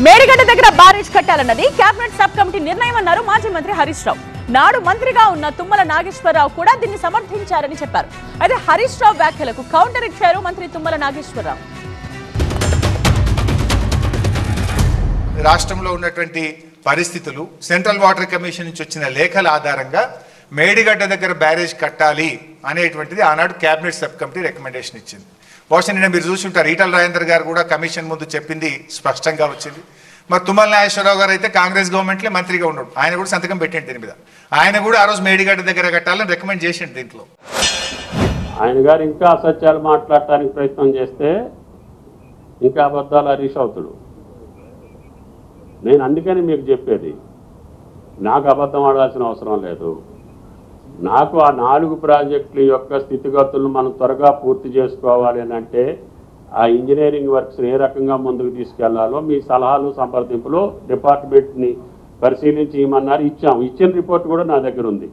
మేడిగడ్డ దగ్గర barrage కట్టాలన్నది cabinet sub committee నిర్ణయం అన్నారు మాజీ మంత్రి హరీష్ రావు. నాడు మంత్రిగా ఉన్న తుమ్మల నాగేశ్వరరావు కూడా దీన్ని సమర్థించారని చెప్పారు. అయితే హరీష్ రావు వ్యాఖ్యలకు కౌంటర్ ఇచ్చారు మంత్రి తుమ్మల నాగేశ్వరరావు. రాష్ట్రంలో ఉన్నటువంటి పరిస్థితులు, సెంట్రల్ వాటర్ కమిషన్ నుంచి వచ్చిన లేఖల ఆధారంగా మేడిగడ్డ దగ్గర బ్యారేజ్ కట్టాలి అనేటువంటిది ఆనాడు కేబినెట్ సబ్ కమిటీ రికమెండేషన్ ఇచ్చింది. బహుశా నిన్న మీరు చూసుంటారు, ఈటల రాజేందర్ గారు కూడా కమిషన్ ముందు చెప్పింది స్పష్టంగా వచ్చింది. మరి తుమ్మల నాగేశ్వరరావు గారు అయితే కాంగ్రెస్ గవర్నమెంట్లో మంత్రిగా ఉన్నాడు, ఆయన కూడా సంతకం పెట్టండి దీని మీద. ఆయన కూడా ఆ రోజు మేడిగడ్డ దగ్గర కట్టాలని రికమెండ్ చేసిండు. దీంట్లో ఆయన గారు ఇంకా అసత్యాలు మాట్లాడటానికి ప్రయత్నం చేస్తే ఇంకా అబద్ధాలు హరీష్ అవుతాడు. నేను అందుకని మీకు చెప్పేది, నాకు అబద్ధం ఆడాల్సిన అవసరం లేదు. నాకు ఆ 4 ప్రాజెక్టుల యొక్క స్థితిగతులను మనం త్వరగా పూర్తి చేసుకోవాలి అని అంటే ఆ ఇంజనీరింగ్ వర్క్స్ని ఏ రకంగా ముందుకు తీసుకెళ్లాలో మీ సలహాలు సంప్రదింపులు డిపార్ట్మెంట్ని పరిశీలించి ఇవ్వమన్నారు. ఇచ్చిన రిపోర్ట్ కూడా నా దగ్గర ఉంది.